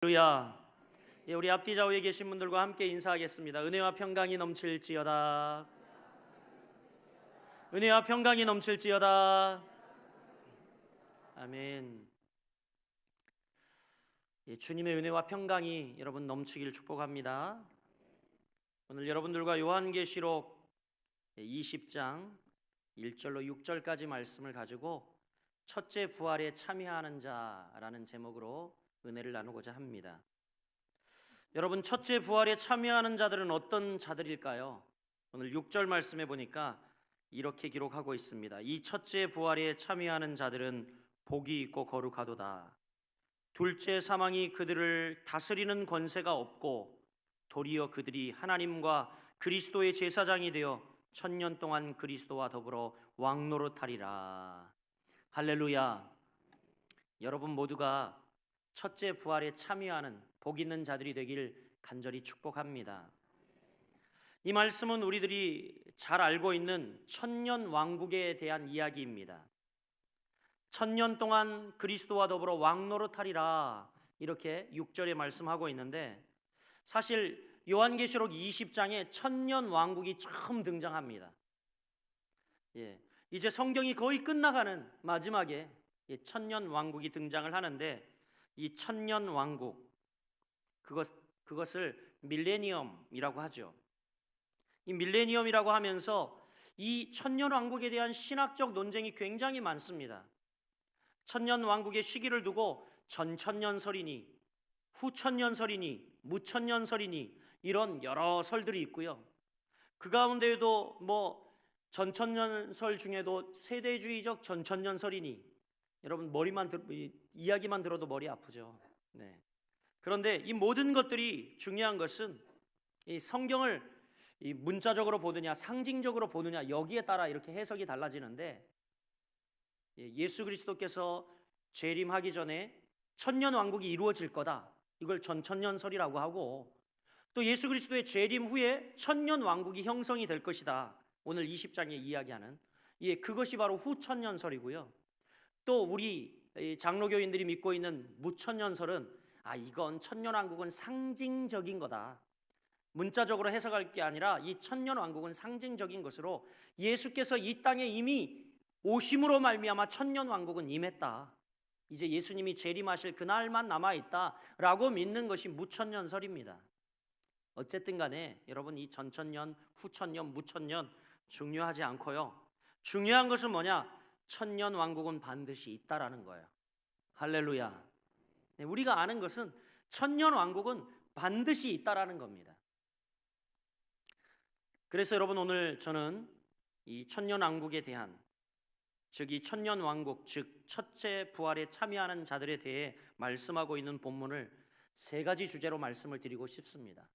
할렐루야. 우리 앞뒤 좌우에 계신 분들과 함께 인사하겠습니다. 은혜와 평강이 넘칠지어다. 은혜와 평강이 넘칠지어다. 아멘. 주님의 은혜와 평강이 여러분 넘치길 축복합니다. 오늘 여러분들과 요한계시록 20장 1절로 6절까지 말씀을 가지고 첫째 부활에 참여하는 자라는 제목으로 은혜를 나누고자 합니다. 여러분, 첫째 부활에 참여하는 자들은 어떤 자들일까요? 오늘 6절 말씀해 보니까 이렇게 기록하고 있습니다. 이 첫째 부활에 참여하는 자들은 복이 있고 거룩하도다. 둘째 사망이 그들을 다스리는 권세가 없고 도리어 그들이 하나님과 그리스도의 제사장이 되어 천년 동안 그리스도와 더불어 왕노릇하리라. 할렐루야. 여러분 모두가 첫째 부활에 참여하는 복 있는 자들이 되길 간절히 축복합니다. 이 말씀은 우리들이 잘 알고 있는 천년 왕국에 대한 이야기입니다. 천년 동안 그리스도와 더불어 왕노릇하리라, 이렇게 6절에 말씀하고 있는데, 사실 요한계시록 20장에 천년 왕국이 처음 등장합니다. 이제 성경이 거의 끝나가는 마지막에 천년 왕국이 등장을 하는데, 이 천년 왕국, 그것을 밀레니엄이라고 하죠. 이 밀레니엄이라고 하면서 이 천년 왕국에 대한 신학적 논쟁이 굉장히 많습니다. 천년 왕국의 시기를 두고 전천년설이니 후천년설이니 무천년설이니 이런 여러 설들이 있고요. 그 가운데에도 전천년설 중에도 세대주의적 전천년설이니, 여러분 이야기만 들어도 머리 아프죠. 그런데 이 모든 것들이 중요한 것은 이 성경을 이 문자적으로 보느냐 상징적으로 보느냐, 여기에 따라 이렇게 해석이 달라지는데, 예수 그리스도께서 재림하기 전에 천년 왕국이 이루어질 거다, 이걸 전천년설이라고 하고, 또 예수 그리스도의 재림 후에 천년 왕국이 형성이 될 것이다, 오늘 20장에 이야기하는 그것이 바로 후천년설이고요. 또 우리 장로교인들이 믿고 있는 무천년설은 이건 천년왕국은 상징적인 거다, 문자적으로 해석할 게 아니라 이 천년왕국은 상징적인 것으로 예수께서 이 땅에 이미 오심으로 말미암아 천년왕국은 임했다, 이제 예수님이 재림하실 그날만 남아있다라고 믿는 것이 무천년설입니다. 어쨌든 간에 여러분, 이 전천년, 후천년, 무천년 중요하지 않고요. 중요한 것은 뭐냐? 천년 왕국은 반드시 있다라는 거예요. 할렐루야. 우리가 아는 것은 천년 왕국은 반드시 있다라는 겁니다. 그래서 여러분, 오늘 저는 이 천년 왕국에 대한, 즉 이 천년 왕국, 즉 첫째 부활에 참여하는 자들에 대해 말씀하고 있는 본문을 세 가지 주제로 말씀을 드리고 싶습니다.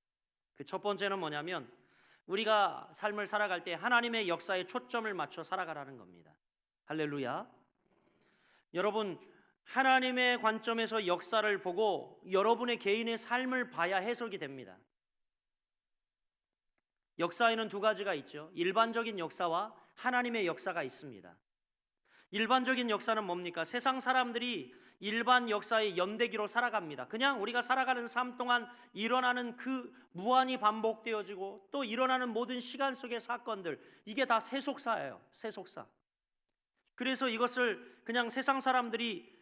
그 첫 번째는 뭐냐면, 우리가 삶을 살아갈 때 하나님의 역사에 초점을 맞춰 살아가라는 겁니다. 할렐루야. 여러분, 하나님의 관점에서 역사를 보고 여러분의 개인의 삶을 봐야 해석이 됩니다. 역사에는 두 가지가 있죠. 일반적인 역사와 하나님의 역사가 있습니다. 일반적인 역사는 뭡니까? 세상 사람들이 일반 역사의 연대기로 살아갑니다. 그냥 우리가 살아가는 삶 동안 일어나는 그 무한히 반복되어지고 또 일어나는 모든 시간 속의 사건들, 이게 다 세속사예요. 세속사. 그래서 이것을 그냥 세상 사람들이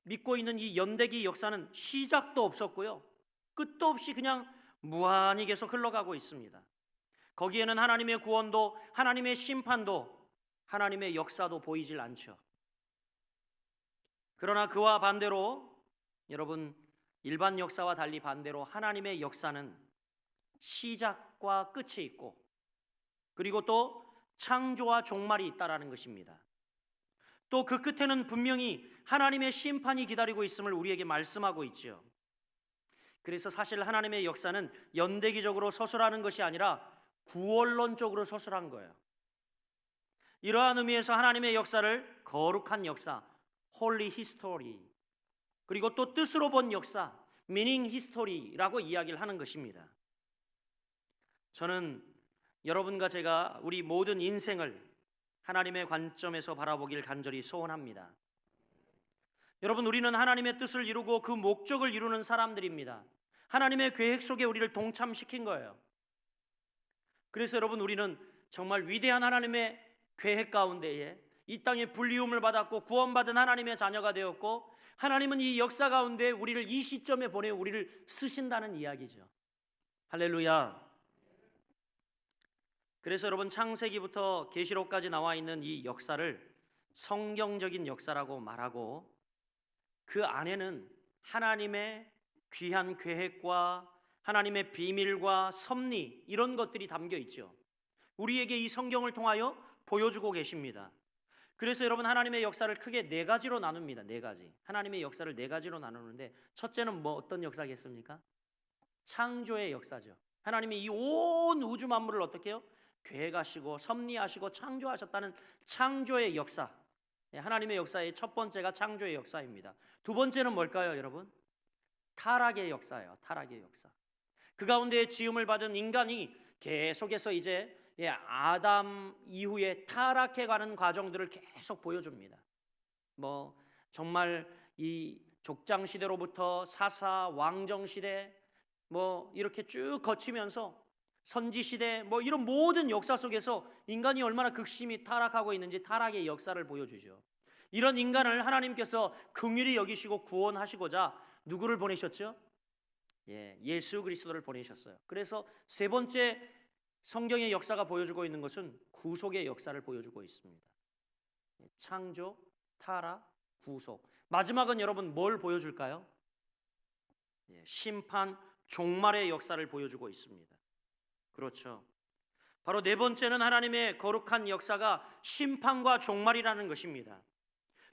믿고 있는 이 연대기 역사는 시작도 없었고요, 끝도 없이 그냥 무한히 계속 흘러가고 있습니다. 거기에는 하나님의 구원도, 하나님의 심판도, 하나님의 역사도 보이질 않죠. 그러나 그와 반대로 여러분, 일반 역사와 달리 반대로 하나님의 역사는 시작과 끝이 있고, 그리고 또 창조와 종말이 있다라는 것입니다. 또 그 끝에는 분명히 하나님의 심판이 기다리고 있음을 우리에게 말씀하고 있죠. 그래서 사실 하나님의 역사는 연대기적으로 서술하는 것이 아니라 구원론적으로 서술한 거예요. 이러한 의미에서 하나님의 역사를 거룩한 역사, Holy History, 그리고 또 뜻으로 본 역사, Meaning History라고 이야기를 하는 것입니다. 저는 여러분과 제가 우리 모든 인생을 하나님의 관점에서 바라보길 간절히 소원합니다. 여러분, 우리는 하나님의 뜻을 이루고 그 목적을 이루는 사람들입니다. 하나님의 계획 속에 우리를 동참시킨 거예요. 그래서 여러분, 우리는 정말 위대한 하나님의 계획 가운데에 이 땅에 불리움을 받았고 구원받은 하나님의 자녀가 되었고, 하나님은 이 역사 가운데 우리를 이 시점에 보내 우리를 쓰신다는 이야기죠. 할렐루야. 그래서 여러분, 창세기부터 계시록까지 나와 있는 이 역사를 성경적인 역사라고 말하고, 그 안에는 하나님의 귀한 계획과 하나님의 비밀과 섭리, 이런 것들이 담겨 있죠. 우리에게 이 성경을 통하여 보여주고 계십니다. 그래서 여러분, 하나님의 역사를 크게 네 가지로 나눕니다. 네 가지. 하나님의 역사를 네 가지로 나누는데, 첫째는 어떤 역사겠습니까? 창조의 역사죠. 하나님이 이 온 우주 만물을 어떻게 해요? 계획하시고 섭리하시고 창조하셨다는 창조의 역사. 하나님의 역사의 첫 번째가 창조의 역사입니다. 두 번째는 뭘까요, 여러분? 타락의 역사예요. 타락의 역사. 그 가운데 지음을 받은 인간이 계속해서 이제 아담 이후에 타락해가는 과정들을 계속 보여줍니다. 정말 이 족장 시대로부터 사사 왕정 시대 이렇게 쭉 거치면서 선지 시대 이런 모든 역사 속에서 인간이 얼마나 극심히 타락하고 있는지 타락의 역사를 보여주죠. 이런 인간을 하나님께서 긍휼히 여기시고 구원하시고자 누구를 보내셨죠? 예수 그리스도를 보내셨어요. 그래서 세 번째 성경의 역사가 보여주고 있는 것은 구속의 역사를 보여주고 있습니다. 창조, 타락, 구속. 마지막은 여러분 뭘 보여줄까요? 심판, 종말의 역사를 보여주고 있습니다. 그렇죠. 바로 네 번째는 하나님의 거룩한 역사가 심판과 종말이라는 것입니다.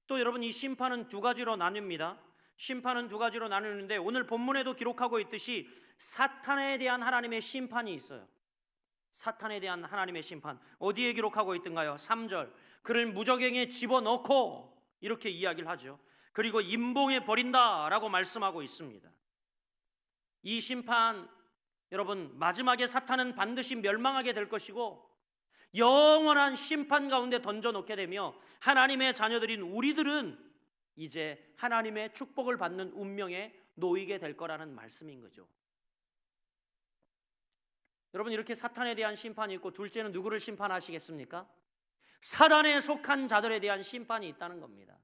또 여러분, 이 심판은 두 가지로 나뉩니다. 심판은 두 가지로 나누는데, 오늘 본문에도 기록하고 있듯이 사탄에 대한 하나님의 심판이 있어요. 사탄에 대한 하나님의 심판, 어디에 기록하고 있던가요? 3절, 그를 무저갱에 집어넣고, 이렇게 이야기를 하죠. 그리고 임봉에 버린다라고 말씀하고 있습니다. 이 심판, 여러분, 마지막에 사탄은 반드시 멸망하게 될 것이고 영원한 심판 가운데 던져놓게 되며, 하나님의 자녀들인 우리들은 이제 하나님의 축복을 받는 운명에 놓이게 될 거라는 말씀인 거죠. 여러분, 이렇게 사탄에 대한 심판이 있고, 둘째는 누구를 심판하시겠습니까? 사단에 속한 자들에 대한 심판이 있다는 겁니다.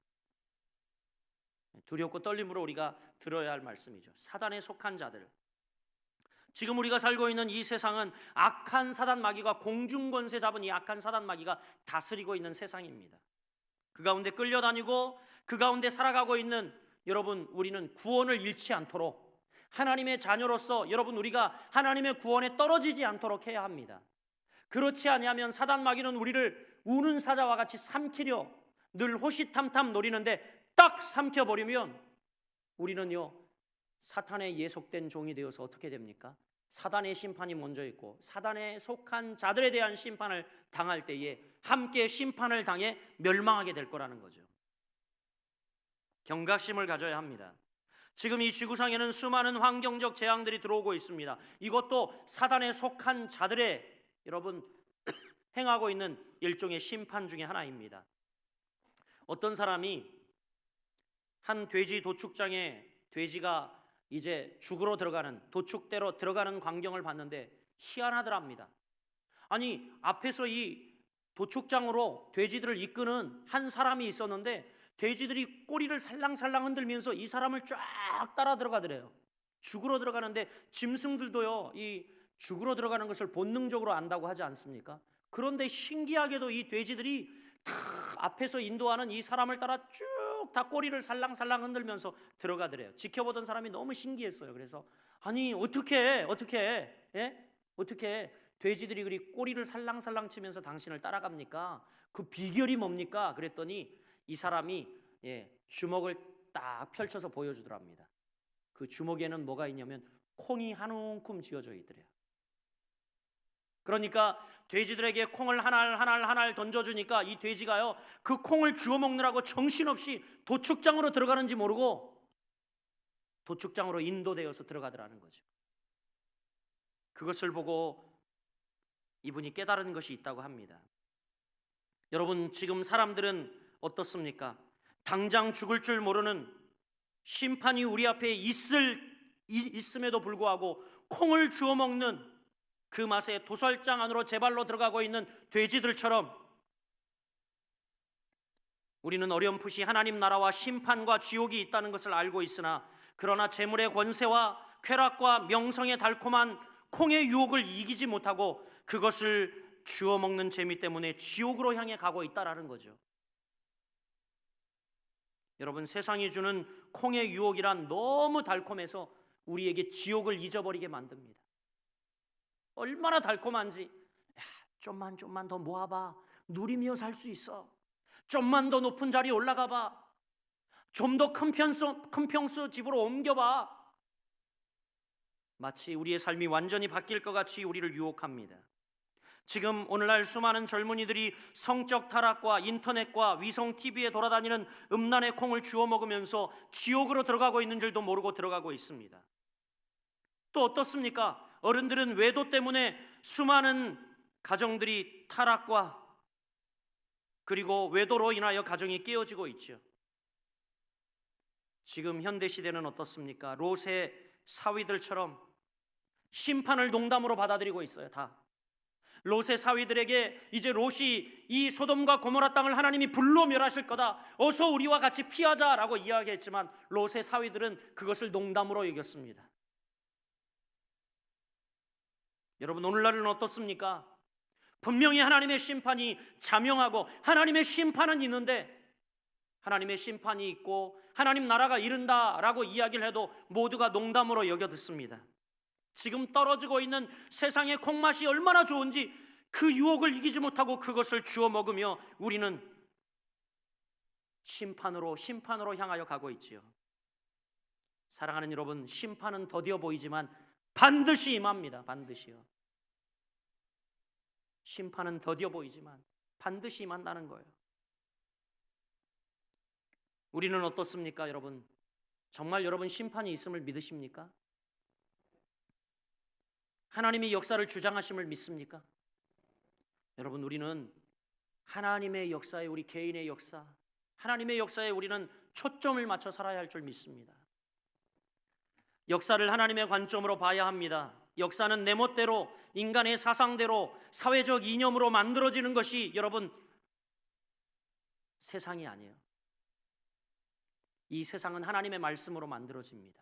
두렵고 떨림으로 우리가 들어야 할 말씀이죠. 사단에 속한 자들. 지금 우리가 살고 있는 이 세상은 악한 사단 마귀가, 공중권세 잡은 이 악한 사단 마귀가 다스리고 있는 세상입니다. 그 가운데 끌려다니고 그 가운데 살아가고 있는 여러분, 우리는 구원을 잃지 않도록, 하나님의 자녀로서 여러분, 우리가 하나님의 구원에 떨어지지 않도록 해야 합니다. 그렇지 아니하면 사단 마귀는 우리를 우는 사자와 같이 삼키려 늘 호시탐탐 노리는데, 딱 삼켜버리면 우리는요, 사탄에 예속된 종이 되어서 어떻게 됩니까? 사단의 심판이 먼저 있고 사단에 속한 자들에 대한 심판을 당할 때에 함께 심판을 당해 멸망하게 될 거라는 거죠. 경각심을 가져야 합니다. 지금 이 지구상에는 수많은 환경적 재앙들이 들어오고 있습니다. 이것도 사단에 속한 자들의 여러분 행하고 있는 일종의 심판 중에 하나입니다. 어떤 사람이 한 돼지 도축장에 돼지가 이제 죽으러 들어가는, 도축대로 들어가는 광경을 봤는데 희한하더랍니다. 아니, 앞에서 이 도축장으로 돼지들을 이끄는 한 사람이 있었는데 돼지들이 꼬리를 살랑살랑 흔들면서 이 사람을 쫙 따라 들어가더래요. 죽으러 들어가는데 짐승들도요, 이 죽으러 들어가는 것을 본능적으로 안다고 하지 않습니까? 그런데 신기하게도 이 돼지들이 다 앞에서 인도하는 이 사람을 따라 쭉 다 꼬리를 살랑살랑 흔들면서 들어가더래요. 지켜보던 사람이 너무 신기했어요. 그래서 아니, 어떻게 돼지들이 그리 꼬리를 살랑살랑 치면서 당신을 따라갑니까? 그 비결이 뭡니까? 그랬더니 이 사람이 주먹을 딱 펼쳐서 보여주더랍니다. 그 주먹에는 뭐가 있냐면 콩이 한 움큼 쥐어져 있더래요. 그러니까 돼지들에게 콩을 하나를 던져주니까 이 돼지가요, 그 콩을 주워 먹느라고 정신없이 도축장으로 들어가는지 모르고 도축장으로 인도되어서 들어가더라는 거죠. 그것을 보고 이분이 깨달은 것이 있다고 합니다. 여러분, 지금 사람들은 어떻습니까? 당장 죽을 줄 모르는 심판이 우리 앞에 있음에도 불구하고 콩을 주워 먹는 그 맛에 도살장 안으로 제 발로 들어가고 있는 돼지들처럼 우리는 어렴풋이 하나님 나라와 심판과 지옥이 있다는 것을 알고 있으나, 그러나 재물의 권세와 쾌락과 명성의 달콤한 콩의 유혹을 이기지 못하고 그것을 주워 먹는 재미 때문에 지옥으로 향해 가고 있다라는 거죠. 여러분, 세상이 주는 콩의 유혹이란 너무 달콤해서 우리에게 지옥을 잊어버리게 만듭니다. 얼마나 달콤한지, 야, 좀만 더 모아봐, 누리며 살 수 있어. 좀만 더 높은 자리에 올라가 봐. 좀 더 큰 평수 집으로 옮겨봐. 마치 우리의 삶이 완전히 바뀔 것 같이 우리를 유혹합니다. 지금 오늘날 수많은 젊은이들이 성적 타락과 인터넷과 위성 TV에 돌아다니는 음란의 콩을 주워 먹으면서 지옥으로 들어가고 있는 줄도 모르고 들어가고 있습니다. 또 어떻습니까? 어른들은 외도 때문에 수많은 가정들이 타락과 그리고 외도로 인하여 가정이 깨어지고 있죠. 지금 현대시대는 어떻습니까? 롯의 사위들처럼 심판을 농담으로 받아들이고 있어요. 다 롯의 사위들에게 이제 롯이 이 소돔과 고모라 땅을 하나님이 불로 멸하실 거다, 어서 우리와 같이 피하자라고 이야기했지만 롯의 사위들은 그것을 농담으로 여겼습니다. 여러분, 오늘날은 어떻습니까? 분명히 하나님의 심판이 자명하고 하나님의 심판은 있는데, 하나님의 심판이 있고 하나님 나라가 이른다라고 이야기를 해도 모두가 농담으로 여겨 듣습니다. 지금 떨어지고 있는 세상의 콩맛이 얼마나 좋은지 그 유혹을 이기지 못하고 그것을 주워 먹으며 우리는 심판으로 향하여 가고 있지요. 사랑하는 여러분, 심판은 더디어 보이지만 반드시 임합니다. 반드시요. 심판은 더디어 보이지만 반드시 임한다는 거예요. 우리는 어떻습니까, 여러분? 정말 여러분 심판이 있음을 믿으십니까? 하나님이 역사를 주장하심을 믿습니까? 여러분, 우리는 하나님의 역사에, 우리 개인의 역사, 하나님의 역사에 우리는 초점을 맞춰 살아야 할 줄 믿습니다. 역사를 하나님의 관점으로 봐야 합니다. 역사는 내 멋대로, 인간의 사상대로, 사회적 이념으로 만들어지는 것이 여러분 세상이 아니에요. 이 세상은 하나님의 말씀으로 만들어집니다.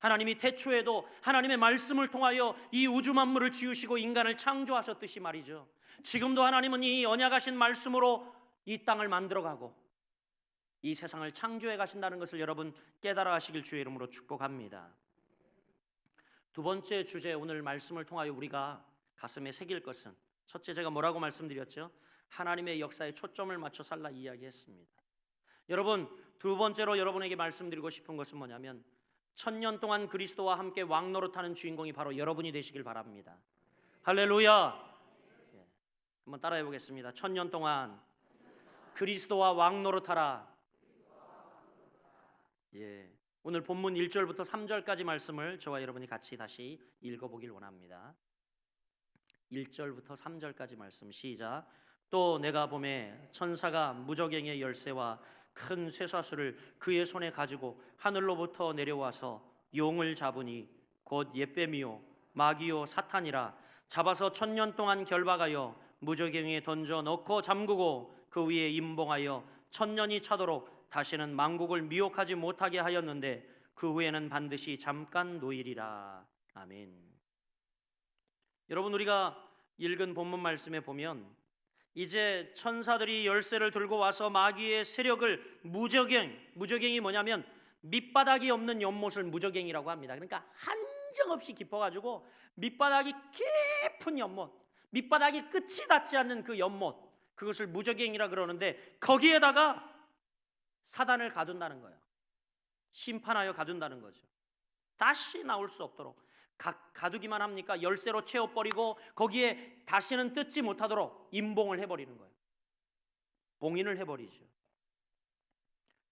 하나님이 태초에도 하나님의 말씀을 통하여 이 우주 만물을 지으시고 인간을 창조하셨듯이 말이죠. 지금도 하나님은 이 언약하신 말씀으로 이 땅을 만들어가고 이 세상을 창조해 가신다는 것을 여러분 깨달아 하시길 주의 이름으로 축복합니다. 두 번째 주제, 오늘 말씀을 통하여 우리가 가슴에 새길 것은, 첫째, 제가 뭐라고 말씀드렸죠? 하나님의 역사에 초점을 맞춰 살라 이야기했습니다. 여러분, 두 번째로 여러분에게 말씀드리고 싶은 것은 뭐냐면, 1000년 동안 그리스도와 함께 왕 노릇하는 주인공이 바로 여러분이 되시길 바랍니다. 할렐루야. 한번 따라해 보겠습니다. 1000년 동안 그리스도와 왕 노릇하라. 오늘 본문 1절부터 3절까지 말씀을 저와 여러분이 같이 다시 읽어보길 원합니다. 1절부터 3절까지 말씀 시작. 또 내가 보매 천사가 무저갱의 열쇠와 큰 쇠사슬을 그의 손에 가지고 하늘로부터 내려와서 용을 잡으니 곧 옓뱀이요 마귀요 사탄이라, 잡아서 1000년 동안 결박하여 무저갱에 던져 넣고 잠그고 그 위에 임봉하여 1000년이 차도록 다시는 만국을 미혹하지 못하게 하였는데 그 후에는 반드시 잠깐 노일이라. 아멘. 여러분, 우리가 읽은 본문 말씀에 보면 이제 천사들이 열쇠를 들고 와서 마귀의 세력을 무저갱이 뭐냐면 밑바닥이 없는 연못을 무저갱이라고 합니다. 그러니까 한정없이 깊어가지고 밑바닥이 깊은 연못, 밑바닥이 끝이 닿지 않는 그 연못, 그것을 무저갱이라 그러는데 거기에다가 사단을 가둔다는 거예요. 심판하여 가둔다는 거죠. 다시 나올 수 없도록 가두기만 합니까? 열쇠로 채워버리고 거기에 다시는 뜯지 못하도록 임봉을 해버리는 거예요. 봉인을 해버리죠.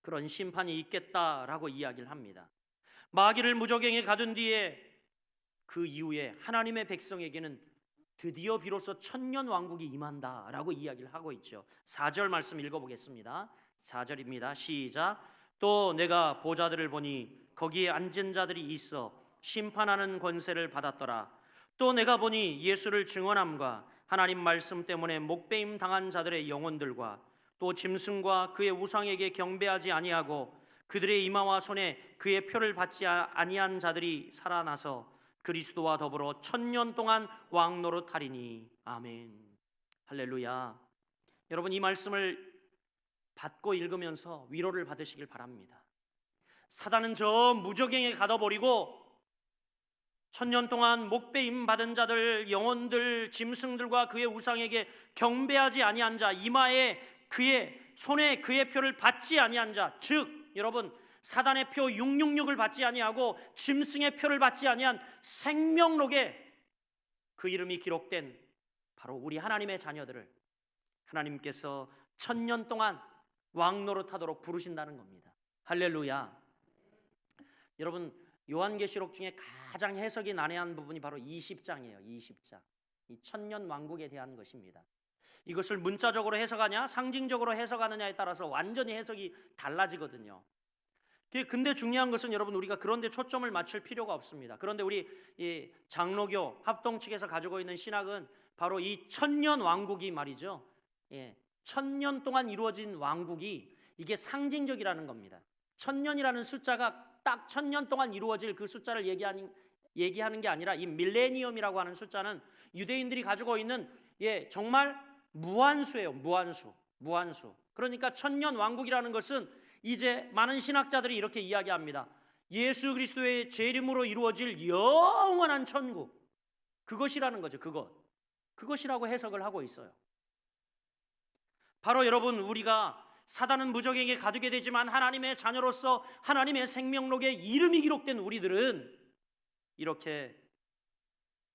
그런 심판이 있겠다라고 이야기를 합니다. 마귀를 무저갱에 가둔 뒤에 그 이후에 하나님의 백성에게는 드디어 비로소 천년 왕국이 임한다라고 이야기를 하고 있죠. 4절 말씀 읽어보겠습니다. 4절입니다. 시작. 또 내가 보좌들을 보니 거기에 앉은 자들이 있어 심판하는 권세를 받았더라. 또 내가 보니 예수를 증언함과 하나님 말씀 때문에 목배임 당한 자들의 영혼들과 또 짐승과 그의 우상에게 경배하지 아니하고 그들의 이마와 손에 그의 표를 받지 아니한 자들이 살아나서 그리스도와 더불어 천년 동안 왕노릇하리니. 아멘. 할렐루야. 여러분, 이 말씀을 받고 읽으면서 위로를 받으시길 바랍니다. 사단은 저 무저갱에 가둬버리고 천년 동안 목배임 받은 자들, 영혼들, 짐승들과 그의 우상에게 경배하지 아니한 자, 이마에 그의 손에 그의 표를 받지 아니한 자, 즉 여러분, 사단의 표 666을 받지 아니하고 짐승의 표를 받지 아니한 생명록에 그 이름이 기록된 바로 우리 하나님의 자녀들을 하나님께서 천년 동안 왕노릇하도록 부르신다는 겁니다. 할렐루야. 여러분, 요한계시록 중에 가장 해석이 난해한 부분이 바로 20장이에요. 20장. 이 천년 왕국에 대한 것입니다. 이것을 문자적으로 해석하냐, 상징적으로 해석하느냐에 따라서 완전히 해석이 달라지거든요. 근데 중요한 것은 여러분, 우리가 그런 데 초점을 맞출 필요가 없습니다. 그런데 우리 이 장로교 합동 측에서 가지고 있는 신학은 바로 이 천년 왕국이 말이죠. 천년 동안 이루어진 왕국이 이게 상징적이라는 겁니다. 천년이라는 숫자가 딱 천년 동안 이루어질 그 숫자를 얘기하는 게 아니라 이 밀레니엄이라고 하는 숫자는 유대인들이 가지고 있는 정말 무한수예요. 무한수. 그러니까 천년 왕국이라는 것은 이제 많은 신학자들이 이렇게 이야기합니다. 예수 그리스도의 재림으로 이루어질 영원한 천국, 그것이라는 거죠. 그것이라고 해석을 하고 있어요. 바로 여러분, 우리가 사단은 무적에게 가두게 되지만 하나님의 자녀로서 하나님의 생명록에 이름이 기록된 우리들은, 이렇게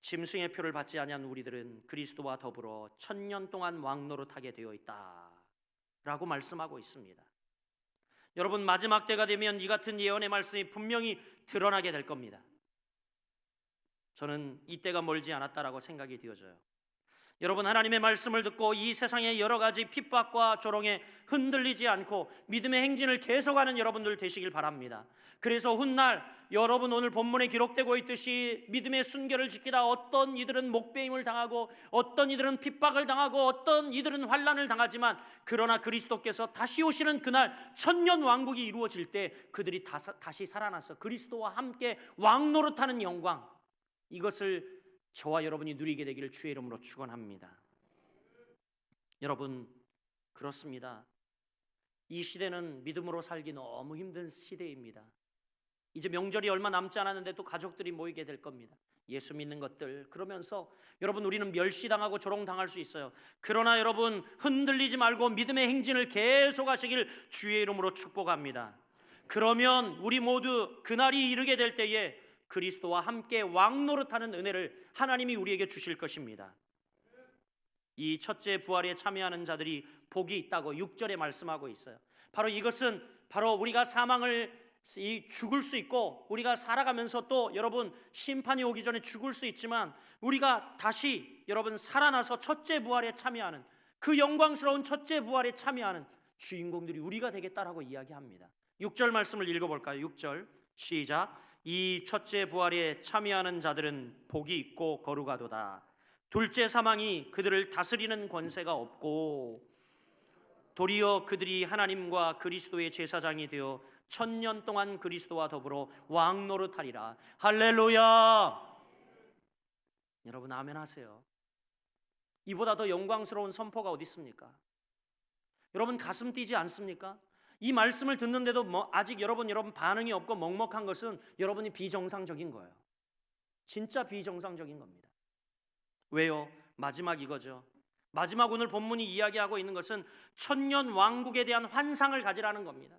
짐승의 표를 받지 아니한 우리들은 그리스도와 더불어 천년 동안 왕노릇하게 되어 있다라고 말씀하고 있습니다. 여러분, 마지막 때가 되면 이 같은 예언의 말씀이 분명히 드러나게 될 겁니다. 저는 이 때가 멀지 않았다라고 생각이 되어져요. 여러분, 하나님의 말씀을 듣고 이 세상의 여러 가지 핍박과 조롱에 흔들리지 않고 믿음의 행진을 계속하는 여러분들 되시길 바랍니다. 그래서 훗날 여러분 오늘 본문에 기록되고 있듯이 믿음의 순결을 지키다 어떤 이들은 목배임을 당하고 어떤 이들은 핍박을 당하고 어떤 이들은 환난을 당하지만, 그러나 그리스도께서 다시 오시는 그날 천년 왕국이 이루어질 때 그들이 다시 살아나서 그리스도와 함께 왕노릇하는 영광, 이것을 저와 여러분이 누리게 되기를 주의 이름으로 축원합니다. 여러분, 그렇습니다. 이 시대는 믿음으로 살기 너무 힘든 시대입니다. 이제 명절이 얼마 남지 않았는데 또 가족들이 모이게 될 겁니다. 예수 믿는 것들, 그러면서 여러분, 우리는 멸시당하고 조롱당할 수 있어요. 그러나 여러분, 흔들리지 말고 믿음의 행진을 계속하시길 주의 이름으로 축복합니다. 그러면 우리 모두 그날이 이르게 될 때에 그리스도와 함께 왕노릇하는 은혜를 하나님이 우리에게 주실 것입니다. 이 첫째 부활에 참여하는 자들이 복이 있다고 6절에 말씀하고 있어요. 바로 이것은 바로 우리가 죽을 수 있고 우리가 살아가면서 또 여러분 심판이 오기 전에 죽을 수 있지만 우리가 다시 여러분 살아나서 첫째 부활에 참여하는, 그 영광스러운 첫째 부활에 참여하는 주인공들이 우리가 되겠다라고 이야기합니다. 6절 말씀을 읽어볼까요? 6절 시작. 이 첫째 부활에 참여하는 자들은 복이 있고 거룩하도다. 둘째 사망이 그들을 다스리는 권세가 없고 도리어 그들이 하나님과 그리스도의 제사장이 되어 천년 동안 그리스도와 더불어 왕노릇하리라. 할렐루야. 여러분 아멘 하세요. 이보다 더 영광스러운 선포가 어디 있습니까? 여러분 가슴 뛰지 않습니까? 이 말씀을 듣는데도 아직 여러분 반응이 없고 먹먹한 것은 여러분이 비정상적인 거예요. 진짜 비정상적인 겁니다. 왜요? 마지막 이거죠. 마지막 오늘 본문이 이야기하고 있는 것은 천년 왕국에 대한 환상을 가지라는 겁니다.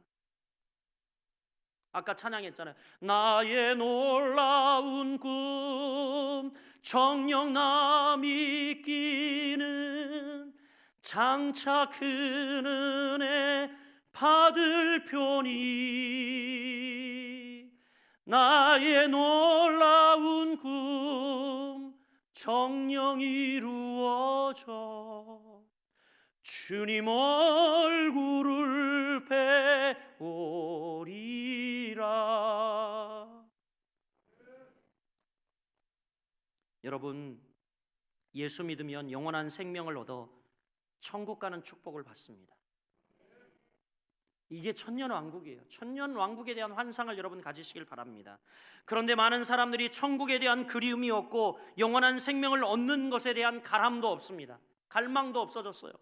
아까 찬양했잖아요. 나의 놀라운 꿈 정녕 남이 끼는 장차 큰 은혜 받을 표니 나의 놀라운 꿈 정령 이루어져 주님 얼굴을 배우리라. 여러분, 예수 믿으면 영원한 생명을 얻어 천국 가는 축복을 받습니다. 이게 천년왕국이에요. 천년왕국에 대한 환상을 여러분 가지시길 바랍니다. 그런데 많은 사람들이 천국에 대한 그리움이 없고 영원한 생명을 얻는 것에 대한 가람도 없습니다. 갈망도 없어졌어요.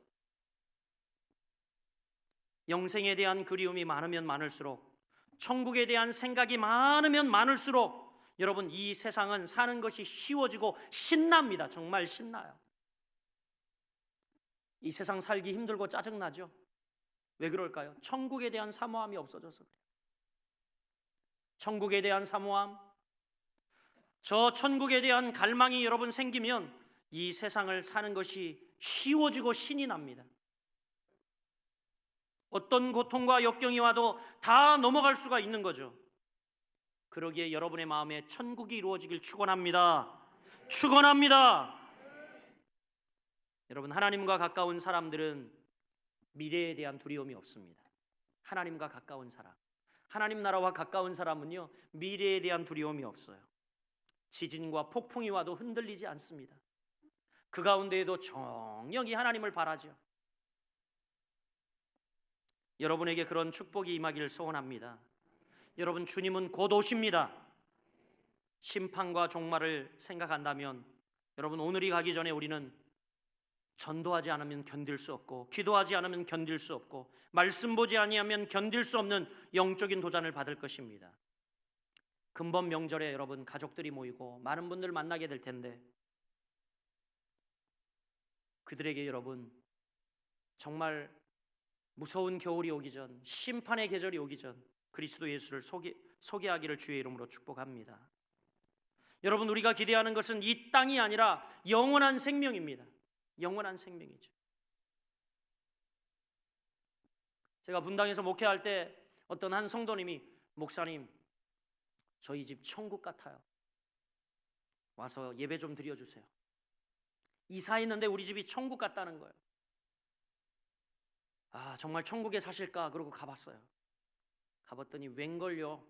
영생에 대한 그리움이 많으면 많을수록, 천국에 대한 생각이 많으면 많을수록 여러분, 이 세상은 사는 것이 쉬워지고 신납니다. 정말 신나요. 이 세상 살기 힘들고 짜증나죠? 왜 그럴까요? 천국에 대한 사모함이 없어져서 그래요. 천국에 대한 사모함, 저 천국에 대한 갈망이 여러분 생기면 이 세상을 사는 것이 쉬워지고 신이 납니다. 어떤 고통과 역경이 와도 다 넘어갈 수가 있는 거죠. 그러기에 여러분의 마음에 천국이 이루어지길 축원합니다. 축원합니다. 여러분, 하나님과 가까운 사람들은 미래에 대한 두려움이 없습니다. 하나님과 가까운 사람, 하나님 나라와 가까운 사람은요, 미래에 대한 두려움이 없어요. 지진과 폭풍이 와도 흔들리지 않습니다. 그 가운데에도 정령이 하나님을 바라죠. 여러분에게 그런 축복이 임하기를 소원합니다. 여러분, 주님은 곧 오십니다. 심판과 종말을 생각한다면 여러분, 오늘이 가기 전에 우리는 전도하지 않으면 견딜 수 없고, 기도하지 않으면 견딜 수 없고, 말씀 보지 아니하면 견딜 수 없는 영적인 도전을 받을 것입니다. 금번 명절에 여러분 가족들이 모이고 많은 분들 만나게 될 텐데, 그들에게 여러분 정말 무서운 겨울이 오기 전, 심판의 계절이 오기 전 그리스도 예수를 소개하기를 주의 이름으로 축복합니다. 여러분, 우리가 기대하는 것은 이 땅이 아니라 영원한 생명입니다. 영원한 생명이죠. 제가 분당에서 목회할 때 어떤 한 성도님이, 목사님, 저희 집 천국 같아요. 와서 예배 좀 드려주세요. 이사했는데 우리 집이 천국 같다는 거예요. 아, 정말 천국에 사실까? 그러고 가봤어요. 가봤더니 웬걸요,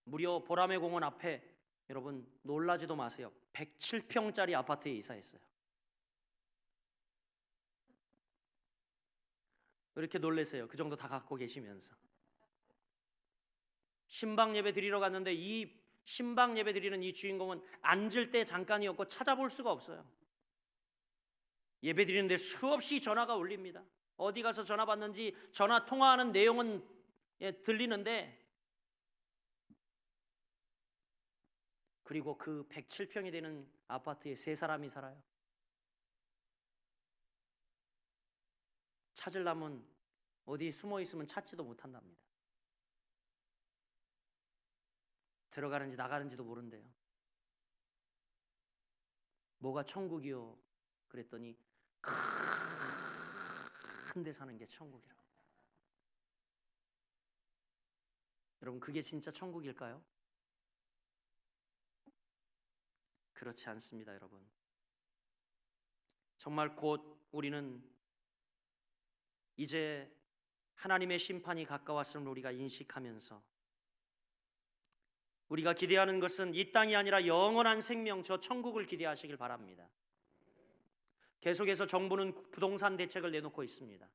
무려 보라매 공원 앞에, 여러분 놀라지도 마세요, 107평짜리 아파트에 이사했어요. 왜 이렇게 놀라세요? 그 정도 다 갖고 계시면서. 신방 예배 드리러 갔는데 이 신방 예배 드리는 이 주인공은 앉을 때 잠깐이었고 찾아볼 수가 없어요. 예배 드리는데 수없이 전화가 울립니다. 어디 가서 전화 받는지 전화 통화하는 내용은 들리는데, 그리고 그 107평이 되는 아파트에 3사람이 살아요. 찾으려면 어디 숨어 있으면 찾지도 못한답니다. 들어가는지 나가는지도 모른대요. 뭐가 천국이요? 그랬더니 큰 데 사는 게 천국이라고. 여러분, 그게 진짜 천국일까요? 그렇지 않습니다, 여러분. 정말 곧 우리는 이제 하나님의 심판이 가까웠음을 우리가 인식하면서, 우리가 기대하는 것은 이 땅이 아니라 영원한 생명, 저 천국을 기대하시길 바랍니다. 계속해서 정부는 부동산 대책을 내놓고 있습니다.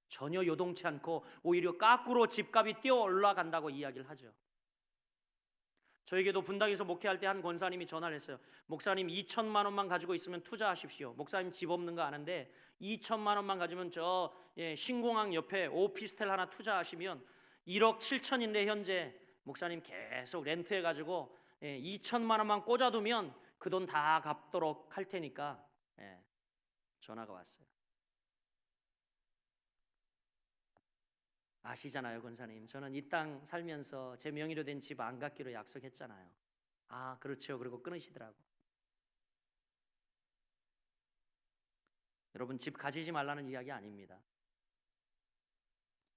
전혀 요동치 않고 오히려 거꾸로 집값이 뛰어 올라간다고 이야기를 하죠. 저에게도 분당에서 목회할 때 한 권사님이 전화를 했어요. 목사님, 2천만 원만 가지고 있으면 투자하십시오. 목사님 집 없는 거 아는데 2천만 원만 가지면 저 신공항 옆에 오피스텔 하나 투자하시면 1억 7천인데 현재 목사님 계속 렌트해가지고 2천만 원만 꽂아두면 그 돈 다 갚도록 할 테니까 전화가 왔어요. 아시잖아요, 권사님. 저는 이 땅 살면서 제 명의로 된 집 안 갖기로 약속했잖아요. 아, 그렇죠. 그리고 끊으시더라고. 여러분, 집 가지지 말라는 이야기 아닙니다.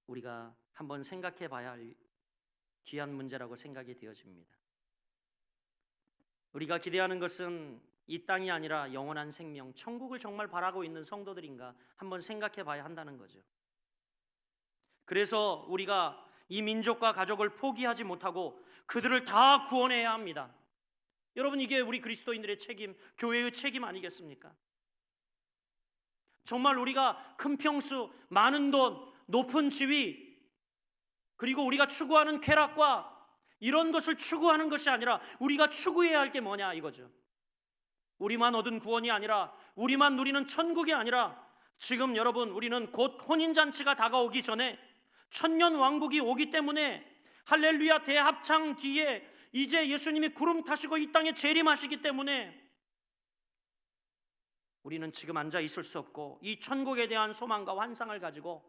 우리가 한번 생각해 봐야 할 귀한 문제라고 생각이 되어집니다. 우리가 기대하는 것은 이 땅이 아니라 영원한 생명, 천국을 정말 바라고 있는 성도들인가 한번 생각해 봐야 한다는 거죠. 그래서 우리가 이 민족과 가족을 포기하지 못하고 그들을 다 구원해야 합니다. 여러분, 이게 우리 그리스도인들의 책임, 교회의 책임 아니겠습니까? 정말 우리가 큰 평수, 많은 돈, 높은 지위, 그리고 우리가 추구하는 쾌락과 이런 것을 추구하는 것이 아니라 우리가 추구해야 할 게 뭐냐 이거죠. 우리만 얻은 구원이 아니라, 우리만 누리는 천국이 아니라, 지금 여러분, 우리는 곧 혼인잔치가 다가오기 전에 천년 왕국이 오기 때문에 할렐루야 대합창 뒤에 이제 예수님이 구름 타시고 이 땅에 재림하시기 때문에 우리는 지금 앉아 있을 수 없고 이 천국에 대한 소망과 환상을 가지고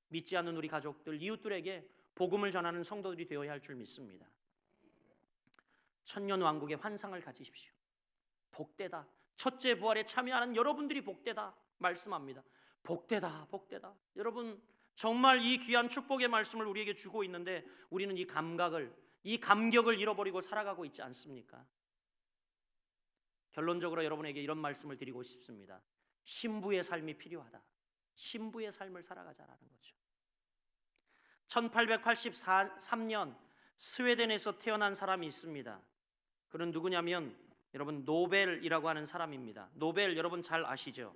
믿지 않는 우리 가족들, 이웃들에게 복음을 전하는 성도들이 되어야 할 줄 믿습니다. 천년 왕국의 환상을 가지십시오. 복되다. 첫째 부활에 참여하는 여러분들이 복되다 말씀합니다. 복되다, 복되다. 여러분, 정말 이 귀한 축복의 말씀을 우리에게 주고 있는데 우리는 이 감각을, 이 감격을 잃어버리고 살아가고 있지 않습니까? 결론적으로 여러분에게 이런 말씀을 드리고 싶습니다. 신부의 삶이 필요하다. 신부의 삶을 살아가자라는 거죠. 1883년 스웨덴에서 태어난 사람이 있습니다. 그는 누구냐면 여러분 노벨이라고 하는 사람입니다. 노벨 여러분 잘 아시죠?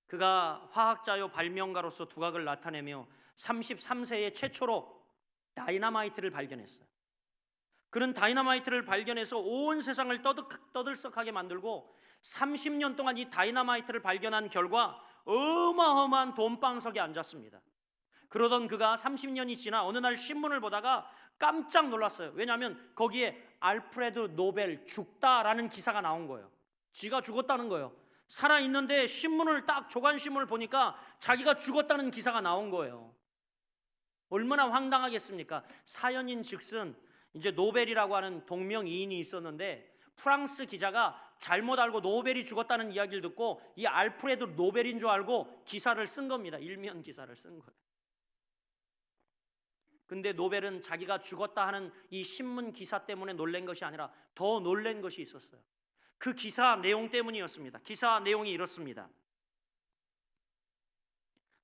그가 화학자요 발명가로서 두각을 나타내며 33세에 최초로 다이너마이트를 발견했어요. 그는 다이너마이트를 발견해서 온 세상을 떠들썩하게 만들고 30년 동안 이 다이너마이트를 발견한 결과 어마어마한 돈방석에 앉았습니다. 그러던 그가 30년이 지나 어느 날 신문을 보다가 깜짝 놀랐어요. 왜냐하면 거기에 알프레드 노벨 죽다라는 기사가 나온 거예요. 지가 죽었다는 거예요. 살아있는데 신문을 딱 조간신문을 보니까 자기가 죽었다는 기사가 나온 거예요. 얼마나 황당하겠습니까? 사연인 즉슨 이제 노벨이라고 하는 동명이인이 있었는데 프랑스 기자가 잘못 알고 노벨이 죽었다는 이야기를 듣고 이 알프레드 노벨인 줄 알고 기사를 쓴 겁니다. 일면 기사를 쓴 거예요. 근데 노벨은 자기가 죽었다 하는 이 신문 기사 때문에 놀란 것이 아니라 더 놀란 것이 있었어요. 그 기사 내용 때문이었습니다. 기사 내용이 이렇습니다.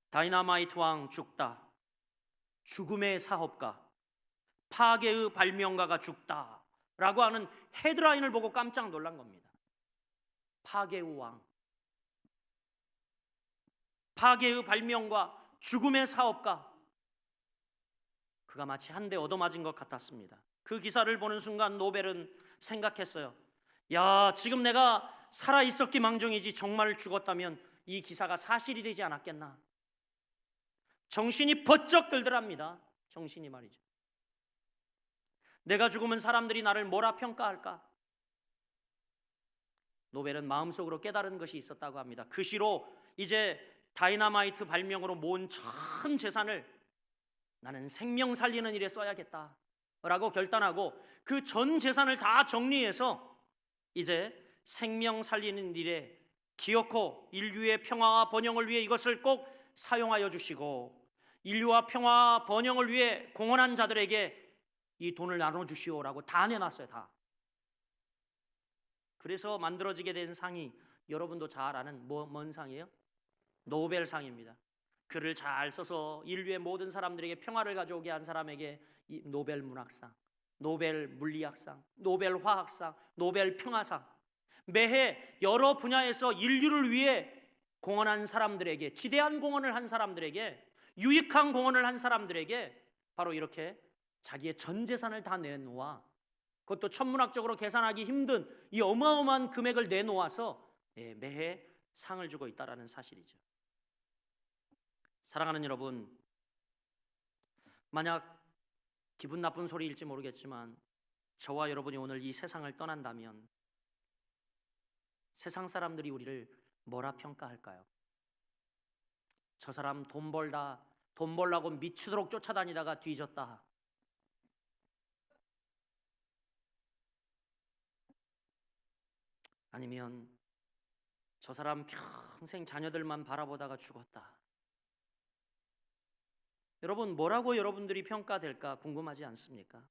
다이너마이트 왕 죽다. 죽음의 사업가. 파괴의 발명가가 죽다. 라고 하는 헤드라인을 보고 깜짝 놀란 겁니다. 파괴의 왕. 파괴의 발명가, 죽음의 사업가. 그가 마치 한 대 얻어맞은 것 같았습니다. 그 기사를 보는 순간 노벨은 생각했어요. 야, 지금 내가 살아있었기 망정이지 정말 죽었다면 이 기사가 사실이 되지 않았겠나. 정신이 번쩍 들더랍니다. 정신이 말이죠. 내가 죽으면 사람들이 나를 뭐라 평가할까? 노벨은 마음속으로 깨달은 것이 있었다고 합니다. 그 시로 이제 다이너마이트 발명으로 모은 전 재산을 나는 생명 살리는 일에 써야겠다 라고 결단하고 그 전 재산을 다 정리해서 이제 생명 살리는 일에 기어코 인류의 평화와 번영을 위해 이것을 꼭 사용하여 주시고 인류와 평화와 번영을 위해 공헌한 자들에게 이 돈을 나눠주시오라고 다 내놨어요. 다. 그래서 만들어지게 된 상이 여러분도 잘 아는 뭔 상이에요? 노벨상입니다. 글을 잘 써서 인류의 모든 사람들에게 평화를 가져오게 한 사람에게 이 노벨 문학상, 노벨 물리학상, 노벨 화학상, 노벨 평화상, 매해 여러 분야에서 인류를 위해 공헌한 사람들에게, 지대한 공헌을 한 사람들에게, 유익한 공헌을 한 사람들에게 바로 이렇게 자기의 전 재산을 다 내놓아, 그것도 천문학적으로 계산하기 힘든 이 어마어마한 금액을 내놓아서 매해 상을 주고 있다는 사실이죠. 사랑하는 여러분, 만약 기분 나쁜 소리일지 모르겠지만 저와 여러분이 오늘 이 세상을 떠난다면 세상 사람들이 우리를 뭐라 평가할까요? 저 사람 돈 벌라고 미치도록 쫓아다니다가 뒤졌다. 아니면 저 사람 평생 자녀들만 바라보다가 죽었다. 여러분, 뭐라고 여러분들이 평가될까 궁금하지 않습니까?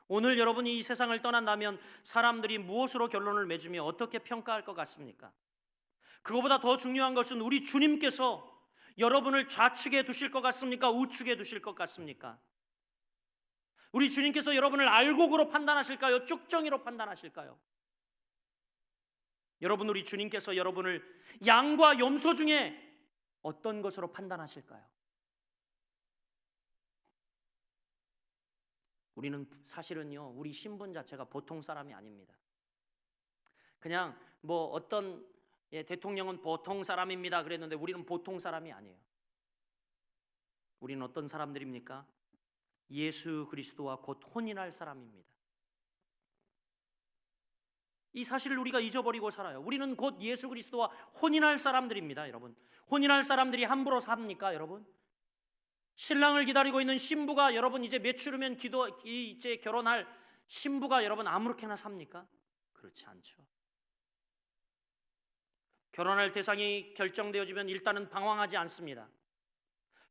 오늘 여러분이 이 세상을 떠난다면 사람들이 무엇으로 결론을 맺으며 어떻게 평가할 것 같습니까? 그거보다 더 중요한 것은 우리 주님께서 여러분을 좌측에 두실 것 같습니까? 우측에 두실 것 같습니까? 우리 주님께서 여러분을 알곡으로 판단하실까요? 쭉정이로 판단하실까요? 여러분, 우리 주님께서 여러분을 양과 염소 중에 어떤 것으로 판단하실까요? 우리는 사실은요, 우리 신분 자체가 보통 사람이 아닙니다. 그냥 뭐 어떤 대통령은 보통 사람입니다 그랬는데 우리는 보통 사람이 아니에요. 우리는 어떤 사람들입니까? 예수 그리스도와 곧 혼인할 사람입니다. 이 사실을 우리가 잊어버리고 살아요. 우리는 곧 예수 그리스도와 혼인할 사람들입니다, 여러분. 혼인할 사람들이 함부로 삽니까, 여러분? 신랑을 기다리고 있는 신부가 여러분 이제 며칠 후면 이제 결혼할 신부가 여러분 아무렇게나 삽니까? 그렇지 않죠. 결혼할 대상이 결정되어지면 일단은 방황하지 않습니다.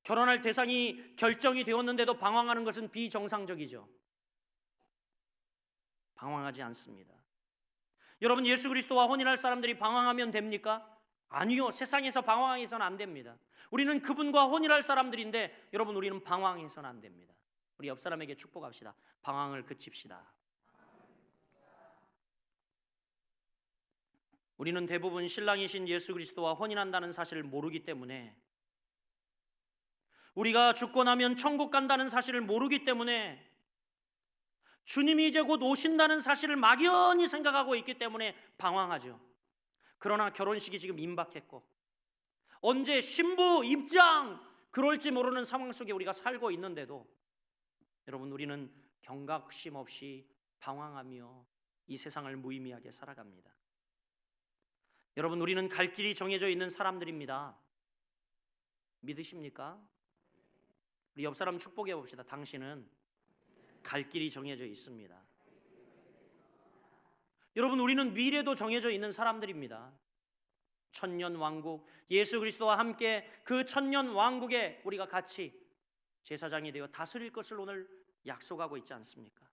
결혼할 대상이 결정이 되었는데도 방황하는 것은 비정상적이죠. 방황하지 않습니다. 여러분, 예수 그리스도와 혼인할 사람들이 방황하면 됩니까? 아니요. 세상에서 방황해서는 안 됩니다. 우리는 그분과 혼인할 사람들인데 여러분, 우리는 방황해서는 안 됩니다. 우리 옆 사람에게 축복합시다. 방황을 그칩시다. 우리는 대부분 신랑이신 예수 그리스도와 혼인한다는 사실을 모르기 때문에, 우리가 죽고 나면 천국 간다는 사실을 모르기 때문에, 주님이 이제 곧 오신다는 사실을 막연히 생각하고 있기 때문에 방황하죠. 그러나 결혼식이 지금 임박했고 언제 신부 입장 그럴지 모르는 상황 속에 우리가 살고 있는데도 여러분, 우리는 경각심 없이 방황하며 이 세상을 무의미하게 살아갑니다. 여러분, 우리는 갈 길이 정해져 있는 사람들입니다. 믿으십니까? 우리 옆 사람 축복해 봅시다. 당신은 갈 길이 정해져 있습니다. 여러분, 우리는 미래도 정해져 있는 사람들입니다. 천년 왕국, 예수 그리스도와 함께 그 천년 왕국에 우리가 같이 제사장이 되어 다스릴 것을 오늘 약속하고 있지 않습니까?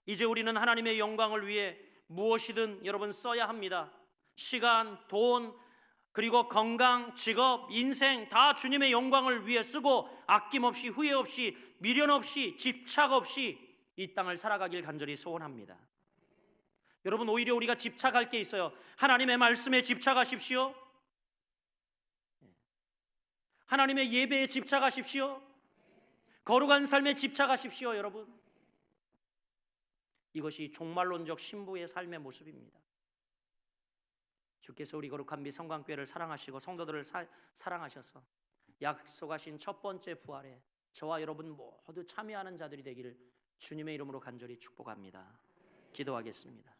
이제 우리는 하나님의 영광을 위해 무엇이든 여러분 써야 합니다. 시간, 돈, 그리고 건강, 직업, 인생 다 주님의 영광을 위해 쓰고 아낌없이, 후회 없이, 미련 없이, 집착 없이 이 땅을 살아가길 간절히 소원합니다. 여러분, 오히려 우리가 집착할 게 있어요. 하나님의 말씀에 집착하십시오. 하나님의 예배에 집착하십시오. 거룩한 삶에 집착하십시오. 여러분, 이것이 종말론적 신부의 삶의 모습입니다. 주께서 우리 거룩한 미성관교회를 사랑하시고 성도들을 사랑하셔서 약속하신 첫 번째 부활에 저와 여러분 모두 참여하는 자들이 되기를 주님의 이름으로 간절히 축복합니다. 기도하겠습니다.